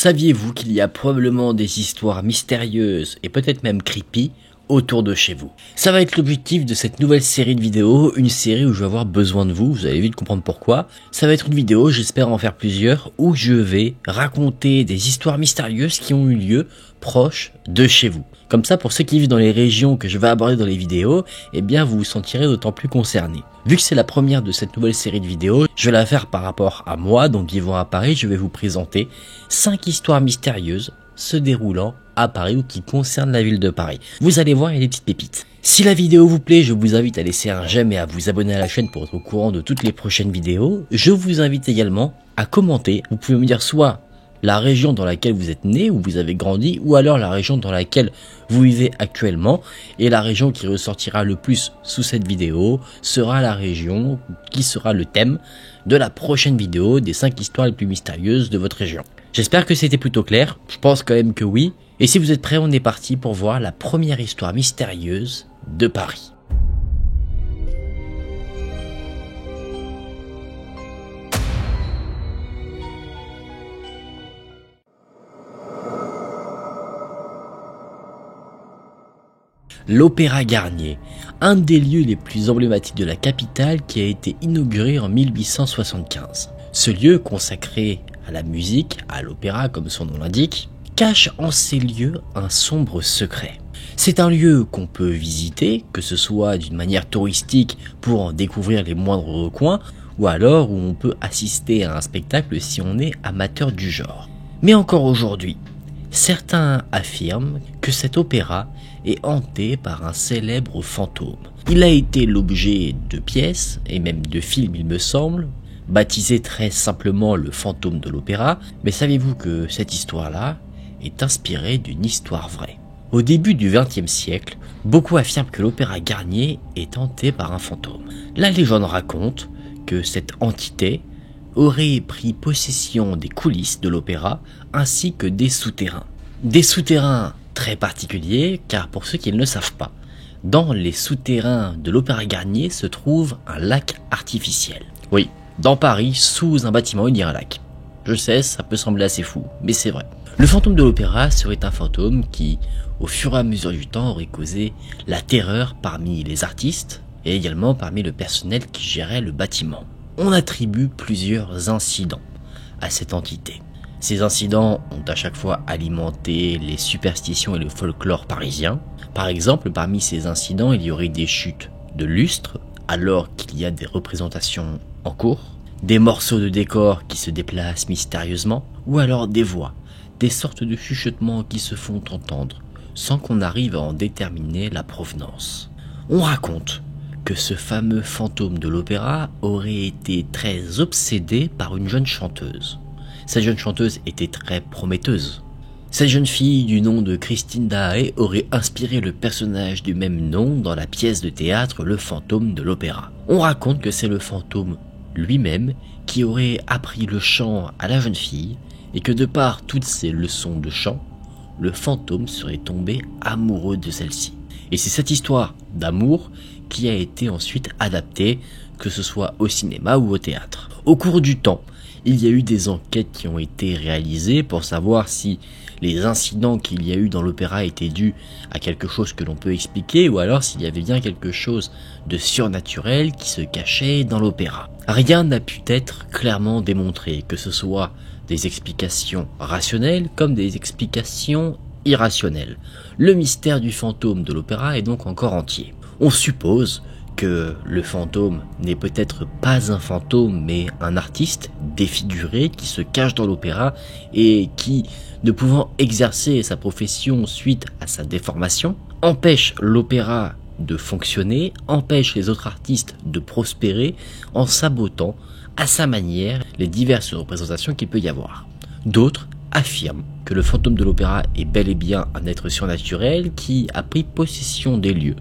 Saviez-vous qu'il y a probablement des histoires mystérieuses et peut-être même creepy autour de chez vous? Ça va être l'objectif de cette nouvelle série de vidéos, une série où je vais avoir besoin de vous allez vite comprendre pourquoi. Ça va être une vidéo, j'espère en faire plusieurs, où je vais raconter des histoires mystérieuses qui ont eu lieu proches de chez vous. Comme ça, pour ceux qui vivent dans les régions que je vais aborder dans les vidéos, eh bien vous vous sentirez d'autant plus concernés. Vu que c'est la première de cette nouvelle série de vidéos, je vais la faire par rapport à moi, donc vivant à Paris, je vais vous présenter 5 histoires mystérieuses se déroulant à Paris ou qui concernent la ville de Paris. Vous allez voir, il y a des petites pépites. Si la vidéo vous plaît, je vous invite à laisser un j'aime et à vous abonner à la chaîne pour être au courant de toutes les prochaines vidéos. Je vous invite également à commenter. Vous pouvez me dire soit la région dans laquelle vous êtes né, où vous avez grandi, ou alors la région dans laquelle vous vivez actuellement. Et la région qui ressortira le plus sous cette vidéo sera la région qui sera le thème de la prochaine vidéo des 5 histoires les plus mystérieuses de votre région. J'espère que c'était plutôt clair, je pense quand même que oui. Et si vous êtes prêts, on est parti pour voir la première histoire mystérieuse de Paris. L'Opéra Garnier, un des lieux les plus emblématiques de la capitale qui a été inauguré en 1875. Ce lieu consacré à la musique, à l'opéra comme son nom l'indique, cache en ces lieux un sombre secret. C'est un lieu qu'on peut visiter, que ce soit d'une manière touristique pour en découvrir les moindres recoins, ou alors où on peut assister à un spectacle si on est amateur du genre. Mais encore aujourd'hui, certains affirment que cet opéra est hanté par un célèbre fantôme. Il a été l'objet de pièces, et même de films il me semble, baptisé très simplement le fantôme de l'opéra, mais savez-vous que cette histoire-là est inspirée d'une histoire vraie? Au début du XXe siècle, beaucoup affirment que l'Opéra Garnier est hanté par un fantôme. La légende raconte que cette entité aurait pris possession des coulisses de l'opéra ainsi que des souterrains. Des souterrains très particuliers, car pour ceux qui ne le savent pas, dans les souterrains de l'Opéra Garnier se trouve un lac artificiel. Oui, dans Paris, sous un bâtiment, il y a un lac. Je sais, ça peut sembler assez fou, mais c'est vrai. Le fantôme de l'opéra serait un fantôme qui, au fur et à mesure du temps, aurait causé la terreur parmi les artistes et également parmi le personnel qui gérait le bâtiment. On attribue plusieurs incidents à cette entité. Ces incidents ont à chaque fois alimenté les superstitions et le folklore parisien. Par exemple, parmi ces incidents, il y aurait des chutes de lustres alors qu'il y a des représentations en cours, des morceaux de décor qui se déplacent mystérieusement, ou alors des voix, des sortes de chuchotements qui se font entendre sans qu'on arrive à en déterminer la provenance. On raconte que ce fameux fantôme de l'opéra aurait été très obsédé par une jeune chanteuse. Cette jeune chanteuse était très prometteuse. Cette jeune fille du nom de Christine Daae aurait inspiré le personnage du même nom dans la pièce de théâtre Le fantôme de l'opéra. On raconte que c'est le fantôme lui-même qui aurait appris le chant à la jeune fille et que de par toutes ces leçons de chant, le fantôme serait tombé amoureux de celle-ci. Et c'est cette histoire d'amour qui a été ensuite adaptée, que ce soit au cinéma ou au théâtre. Au cours du temps, il y a eu des enquêtes qui ont été réalisées pour savoir si les incidents qu'il y a eu dans l'opéra étaient dus à quelque chose que l'on peut expliquer ou alors s'il y avait bien quelque chose de surnaturel qui se cachait dans l'opéra. Rien n'a pu être clairement démontré, que ce soit des explications rationnelles comme des explications irrationnelles. Le mystère du fantôme de l'opéra est donc encore entier. On suppose que le fantôme n'est peut-être pas un fantôme mais un artiste défiguré qui se cache dans l'opéra et qui, ne pouvant exercer sa profession suite à sa déformation, empêche l'opéra de fonctionner, empêche les autres artistes de prospérer en sabotant à sa manière les diverses représentations qu'il peut y avoir. D'autres affirment que le fantôme de l'opéra est bel et bien un être surnaturel qui a pris possession des lieux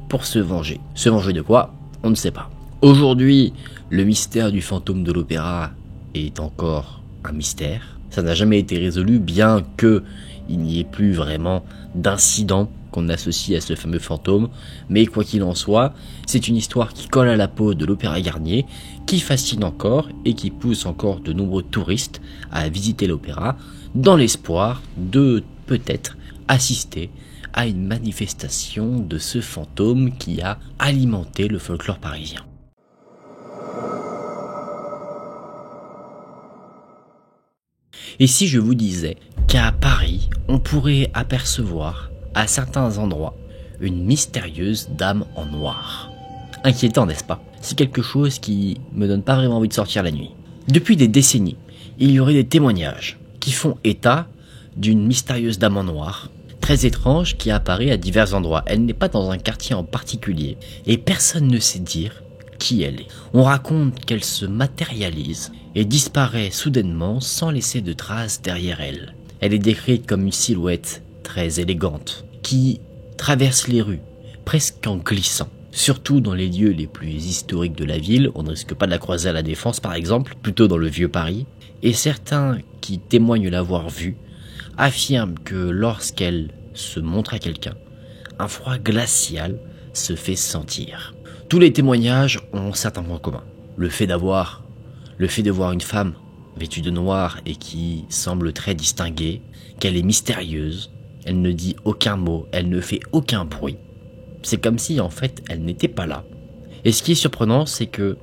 pour se venger. Se venger de quoi? On ne sait pas. Aujourd'hui, le mystère du fantôme de l'opéra est encore un mystère. Ça n'a jamais été résolu, bien que il n'y ait plus vraiment d'incidents qu'on associe à ce fameux fantôme, mais quoi qu'il en soit, c'est une histoire qui colle à la peau de l'Opéra Garnier, qui fascine encore et qui pousse encore de nombreux touristes à visiter l'opéra, dans l'espoir de peut-être assister à une manifestation de ce fantôme qui a alimenté le folklore parisien. Et si je vous disais qu'à Paris, on pourrait apercevoir, à certains endroits, une mystérieuse dame en noir? Inquiétant, n'est-ce pas? C'est quelque chose qui me donne pas vraiment envie de sortir la nuit. Depuis des décennies, il y aurait des témoignages qui font état d'une mystérieuse dame en noir, très étrange, qui apparaît à divers endroits. Elle n'est pas dans un quartier en particulier, et personne ne sait dire qui elle est. On raconte qu'elle se matérialise et disparaît soudainement sans laisser de traces derrière elle. Elle est décrite comme une silhouette très élégante, qui traverse les rues, presque en glissant. Surtout dans les lieux les plus historiques de la ville, on ne risque pas de la croiser à la Défense par exemple, plutôt dans le vieux Paris. Et certains qui témoignent l'avoir vue affirment que lorsqu'elle se montre à quelqu'un, un froid glacial se fait sentir. Tous les témoignages ont certains points communs. Le fait de voir une femme vêtue de noir et qui semble très distinguée, qu'elle est mystérieuse, elle ne dit aucun mot, elle ne fait aucun bruit. C'est comme si en fait elle n'était pas là. Et ce qui est surprenant, c'est que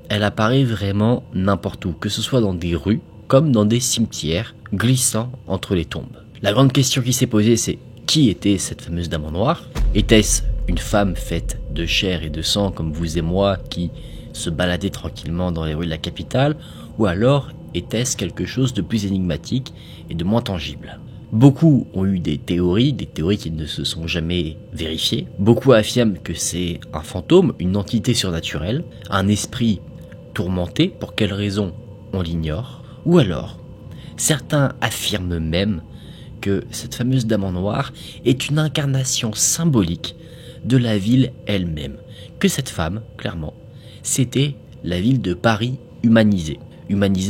elle apparaît vraiment n'importe où, que ce soit dans des rues comme dans des cimetières, glissant entre les tombes. La grande question qui s'est posée, c'est qui était cette fameuse dame en noir? Était-ce une femme faite de chair et de sang comme vous et moi qui se baladait tranquillement dans les rues de la capitale, ou alors était-ce quelque chose de plus énigmatique et de moins tangible? Beaucoup ont eu des théories qui ne se sont jamais vérifiées. Beaucoup affirment que c'est un fantôme, une entité surnaturelle, un esprit tourmenté, pour quelle raison on l'ignore. Ou alors, certains affirment même que cette fameuse dame en noir est une incarnation symbolique de la ville elle-même. Que cette femme, clairement, c'était la ville de Paris humanisée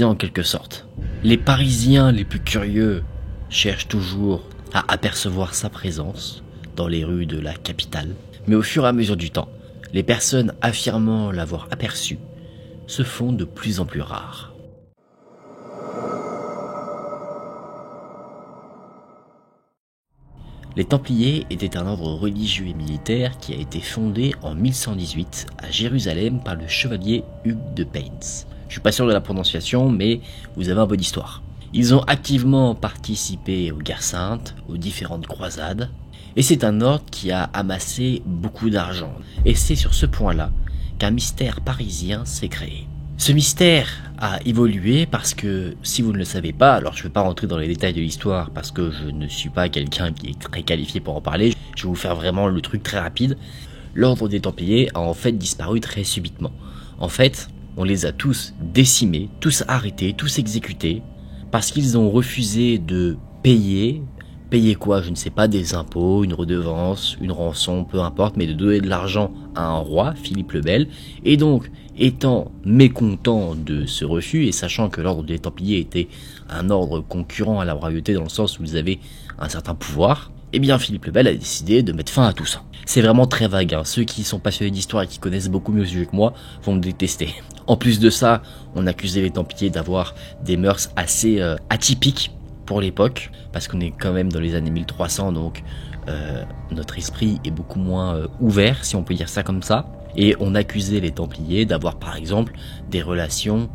en quelque sorte. Les Parisiens les plus curieux cherchent toujours à apercevoir sa présence dans les rues de la capitale, mais au fur et à mesure du temps, les personnes affirmant l'avoir aperçue se font de plus en plus rares. Les Templiers étaient un ordre religieux et militaire qui a été fondé en 1118 à Jérusalem par le chevalier Hugues de Payns. Je suis pas sûr de la prononciation, mais vous avez un peu d'histoire. Ils ont activement participé aux guerres saintes, aux différentes croisades, et c'est un ordre qui a amassé beaucoup d'argent. Et c'est sur ce point-là qu'un mystère parisien s'est créé. Ce mystère a évolué parce que, si vous ne le savez pas, alors je ne vais pas rentrer dans les détails de l'histoire parce que je ne suis pas quelqu'un qui est très qualifié pour en parler, je vais vous faire vraiment le truc très rapide. L'ordre des Templiers a en fait disparu très subitement. En fait, on les a tous décimés, tous arrêtés, tous exécutés, parce qu'ils ont refusé de payer quoi, je ne sais pas, des impôts, une redevance, une rançon, peu importe, mais de donner de l'argent à un roi, Philippe le Bel, et donc, étant mécontent de ce refus, et sachant que l'ordre des Templiers était un ordre concurrent à la royauté dans le sens où ils avaient un certain pouvoir, eh bien Philippe le Bel a décidé de mettre fin à tout ça. C'est vraiment très vague, hein. Ceux qui sont passionnés d'histoire et qui connaissent beaucoup mieux le sujet que moi vont me détester. En plus de ça, on accusait les Templiers d'avoir des mœurs assez atypiques pour l'époque, parce qu'on est quand même dans les années 1300, donc notre esprit est beaucoup moins ouvert, si on peut dire ça comme ça. Et on accusait les Templiers d'avoir par exemple des relations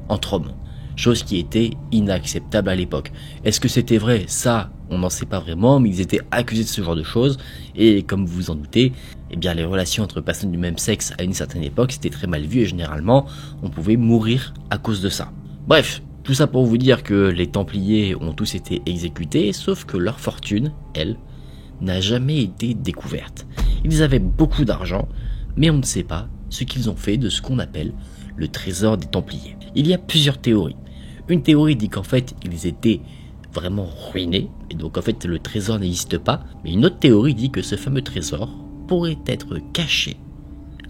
entre hommes, chose qui était inacceptable à l'époque. Est-ce que c'était vrai? Ça, on n'en sait pas vraiment, mais ils étaient accusés de ce genre de choses, et comme vous vous en doutez, eh bien les relations entre personnes du même sexe à une certaine époque, c'était très mal vu, et généralement, on pouvait mourir à cause de ça. Bref, tout ça pour vous dire que les Templiers ont tous été exécutés, sauf que leur fortune, elle, n'a jamais été découverte. Ils avaient beaucoup d'argent, mais on ne sait pas ce qu'ils ont fait de ce qu'on appelle le trésor des Templiers. Il y a plusieurs théories. Une théorie dit qu'en fait, ils étaient vraiment ruinés, et donc en fait le trésor n'existe pas, mais une autre théorie dit que ce fameux trésor pourrait être caché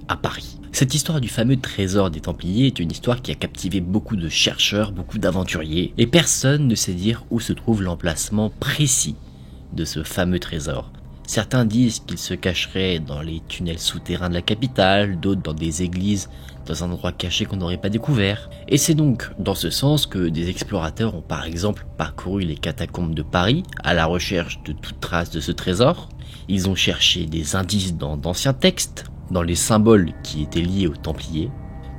à Paris. Cette histoire du fameux trésor des Templiers est une histoire qui a captivé beaucoup de chercheurs, beaucoup d'aventuriers, et personne ne sait dire où se trouve l'emplacement précis de ce fameux trésor. Certains disent qu'il se cacherait dans les tunnels souterrains de la capitale, d'autres dans des églises, dans un endroit caché qu'on n'aurait pas découvert. Et c'est donc dans ce sens que des explorateurs ont par exemple parcouru les catacombes de Paris à la recherche de toute trace de ce trésor. Ils ont cherché des indices dans d'anciens textes, dans les symboles qui étaient liés aux Templiers.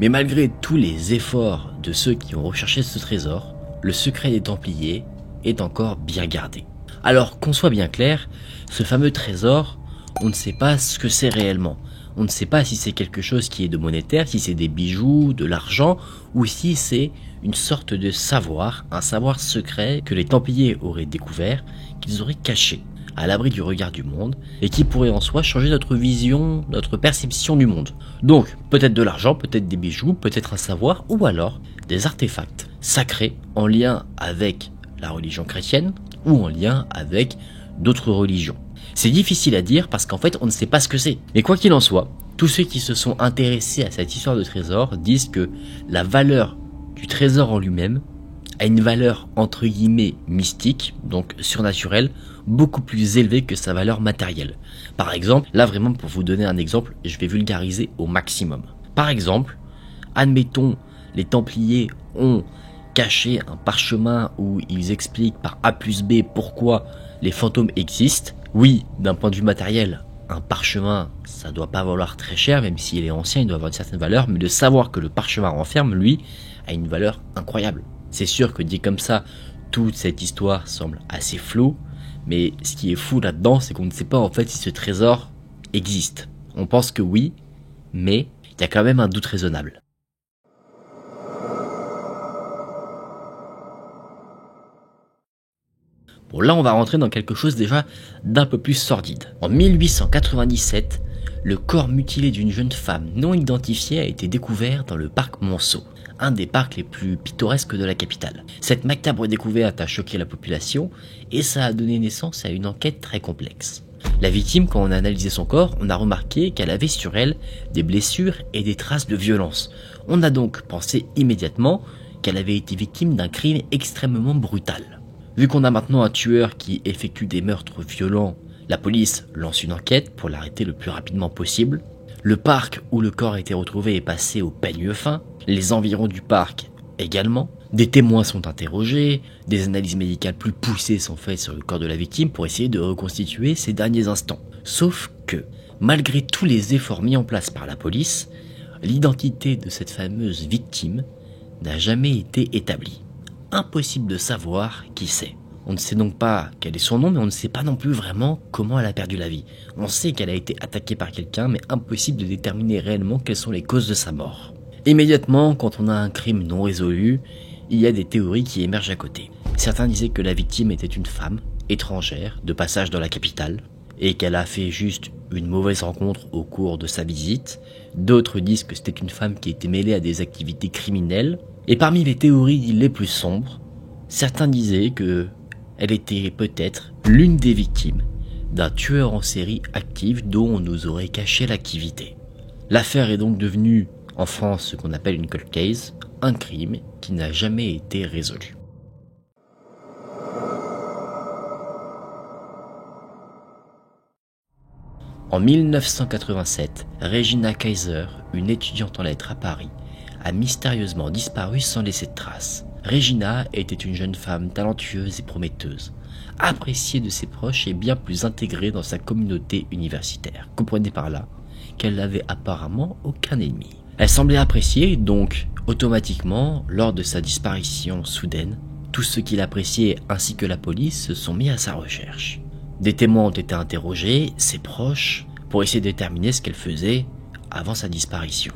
Mais malgré tous les efforts de ceux qui ont recherché ce trésor, le secret des Templiers est encore bien gardé. Alors qu'on soit bien clair, ce fameux trésor, on ne sait pas ce que c'est réellement. On ne sait pas si c'est quelque chose qui est de monétaire, si c'est des bijoux, de l'argent, ou si c'est une sorte de savoir, un savoir secret que les Templiers auraient découvert, qu'ils auraient caché, à l'abri du regard du monde, et qui pourrait en soi changer notre vision, notre perception du monde. Donc, peut-être de l'argent, peut-être des bijoux, peut-être un savoir, ou alors des artefacts sacrés en lien avec la religion chrétienne, ou en lien avec d'autres religions. C'est difficile à dire parce qu'en fait on ne sait pas ce que c'est. Mais quoi qu'il en soit, tous ceux qui se sont intéressés à cette histoire de trésor disent que la valeur du trésor en lui-même a une valeur entre guillemets mystique, donc surnaturelle, beaucoup plus élevée que sa valeur matérielle. Par exemple, là vraiment pour vous donner un exemple, je vais vulgariser au maximum. Par exemple, admettons les Templiers ont caché un parchemin où ils expliquent par A plus B pourquoi les fantômes existent. Oui, d'un point de vue matériel, un parchemin, ça doit pas valoir très cher, même s'il est ancien, il doit avoir une certaine valeur, mais de savoir que le parchemin renferme, lui, a une valeur incroyable. C'est sûr que dit comme ça, toute cette histoire semble assez floue, mais ce qui est fou là-dedans, c'est qu'on ne sait pas en fait si ce trésor existe. On pense que oui, mais il y a quand même un doute raisonnable. Bon, là on va rentrer dans quelque chose déjà d'un peu plus sordide. En 1897, le corps mutilé d'une jeune femme non identifiée a été découvert dans le parc Monceau, un des parcs les plus pittoresques de la capitale. Cette macabre découverte a choqué la population et ça a donné naissance à une enquête très complexe. La victime, quand on a analysé son corps, on a remarqué qu'elle avait sur elle des blessures et des traces de violence. On a donc pensé immédiatement qu'elle avait été victime d'un crime extrêmement brutal. Vu qu'on a maintenant un tueur qui effectue des meurtres violents, la police lance une enquête pour l'arrêter le plus rapidement possible. Le parc où le corps a été retrouvé est passé au peigne fin, les environs du parc également. Des témoins sont interrogés, des analyses médicales plus poussées sont faites sur le corps de la victime pour essayer de reconstituer ses derniers instants. Sauf que, malgré tous les efforts mis en place par la police, l'identité de cette fameuse victime n'a jamais été établie. Impossible de savoir qui c'est. On ne sait donc pas quel est son nom, mais on ne sait pas non plus vraiment comment elle a perdu la vie. On sait qu'elle a été attaquée par quelqu'un, mais impossible de déterminer réellement quelles sont les causes de sa mort. Immédiatement, quand on a un crime non résolu, il y a des théories qui émergent à côté. Certains disaient que la victime était une femme, étrangère, de passage dans la capitale, et qu'elle a fait juste une mauvaise rencontre au cours de sa visite. D'autres disent que c'était une femme qui était mêlée à des activités criminelles. Et parmi les théories les plus sombres, certains disaient que elle était peut-être l'une des victimes d'un tueur en série actif dont on nous aurait caché l'activité. L'affaire est donc devenue, en France, ce qu'on appelle une cold case, un crime qui n'a jamais été résolu. En 1987, Regina Kaiser, une étudiante en lettres à Paris, a mystérieusement disparu sans laisser de traces. Regina était une jeune femme talentueuse et prometteuse, appréciée de ses proches et bien plus intégrée dans sa communauté universitaire. Comprenez par là qu'elle n'avait apparemment aucun ennemi. Elle semblait appréciée, donc automatiquement, lors de sa disparition soudaine, tous ceux qui l'appréciaient ainsi que la police se sont mis à sa recherche. Des témoins ont été interrogés, ses proches, pour essayer de déterminer ce qu'elle faisait avant sa disparition.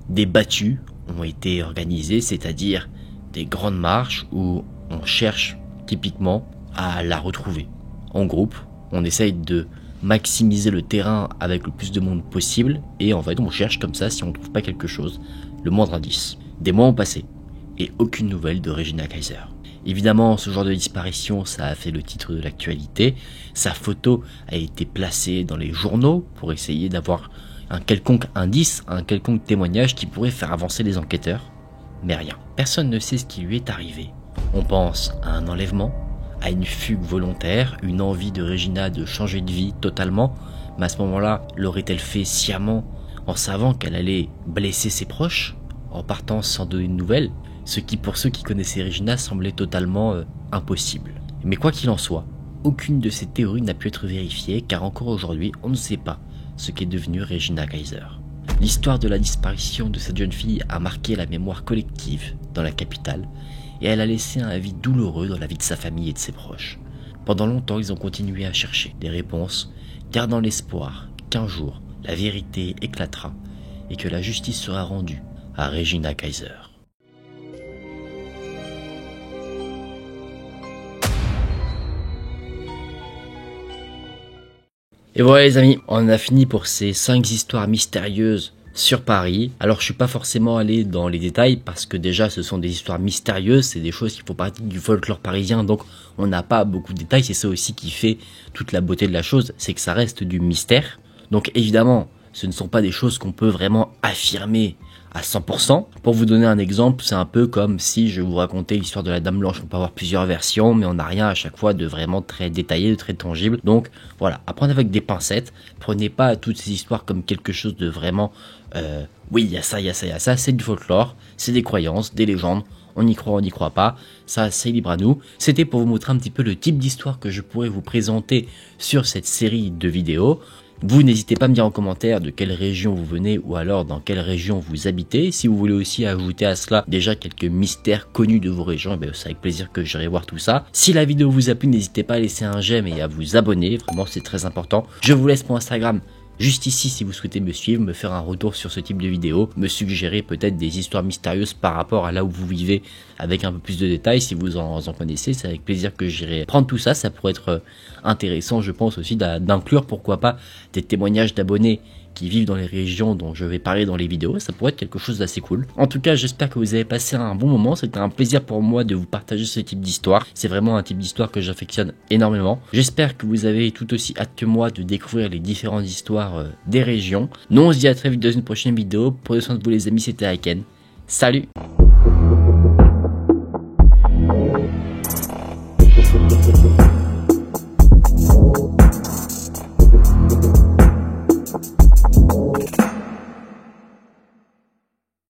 Des battues ont été organisées, c'est-à-dire des grandes marches où on cherche typiquement à la retrouver. En groupe, on essaye de maximiser le terrain avec le plus de monde possible et en fait on cherche comme ça si on ne trouve pas quelque chose, le moindre indice. Des mois ont passé et aucune nouvelle de Regina Kaiser. Évidemment, ce genre de disparition, ça a fait le titre de l'actualité. Sa photo a été placée dans les journaux pour essayer d'avoir un quelconque indice, un quelconque témoignage qui pourrait faire avancer les enquêteurs. Mais rien. Personne ne sait ce qui lui est arrivé. On pense à un enlèvement, à une fugue volontaire, une envie de Regina de changer de vie totalement, mais à ce moment-là, l'aurait-elle fait sciemment en savant qu'elle allait blesser ses proches, en partant sans donner de nouvelles, ce qui pour ceux qui connaissaient Regina semblait totalement impossible. Mais quoi qu'il en soit, aucune de ces théories n'a pu être vérifiée car encore aujourd'hui on ne sait pas ce qu'est devenue Regina Kaiser. L'histoire de la disparition de cette jeune fille a marqué la mémoire collective dans la capitale et elle a laissé un avis douloureux dans la vie de sa famille et de ses proches. Pendant longtemps ils ont continué à chercher des réponses, gardant l'espoir qu'un jour la vérité éclatera et que la justice sera rendue à Regina Kaiser. Et voilà les amis, on a fini pour ces 5 histoires mystérieuses sur Paris. Alors je suis pas forcément allé dans les détails parce que déjà ce sont des histoires mystérieuses, c'est des choses qui font partie du folklore parisien, donc on n'a pas beaucoup de détails. C'est ça aussi qui fait toute la beauté de la chose, c'est que ça reste du mystère. Donc évidemment, ce ne sont pas des choses qu'on peut vraiment affirmer à 100%. Pour vous donner un exemple, c'est un peu comme si je vous racontais l'histoire de la Dame Blanche. On peut avoir plusieurs versions, mais on n'a rien à chaque fois de vraiment très détaillé, de très tangible. Donc voilà, à prendre avec des pincettes. Prenez pas toutes ces histoires comme quelque chose de vraiment... oui, il y a ça, il y a ça, il y a ça. C'est du folklore, c'est des croyances, des légendes. On y croit, on n'y croit pas. Ça, c'est libre à nous. C'était pour vous montrer un petit peu le type d'histoire que je pourrais vous présenter sur cette série de vidéos. Vous n'hésitez pas à me dire en commentaire de quelle région vous venez ou alors dans quelle région vous habitez. Si vous voulez aussi ajouter à cela déjà quelques mystères connus de vos régions, c'est avec plaisir que j'irai voir tout ça. Si la vidéo vous a plu, n'hésitez pas à laisser un j'aime et à vous abonner. Vraiment, c'est très important. Je vous laisse mon Instagram juste ici si vous souhaitez me suivre, me faire un retour sur ce type de vidéo, me suggérer peut-être des histoires mystérieuses par rapport à là où vous vivez avec un peu plus de détails. Si vous en connaissez, c'est avec plaisir que j'irai prendre tout ça. Ça pourrait être intéressant, je pense aussi, d'inclure pourquoi pas des témoignages d'abonnés qui vivent dans les régions dont je vais parler dans les vidéos. Ça pourrait être quelque chose d'assez cool. En tout cas, j'espère que vous avez passé un bon moment. C'était un plaisir pour moi de vous partager ce type d'histoire. C'est vraiment un type d'histoire que j'affectionne énormément. J'espère que vous avez tout aussi hâte que moi de découvrir les différentes histoires des régions. Nous, on se dit à très vite dans une prochaine vidéo. Prenez soin de vous les amis, c'était Aiken. Salut!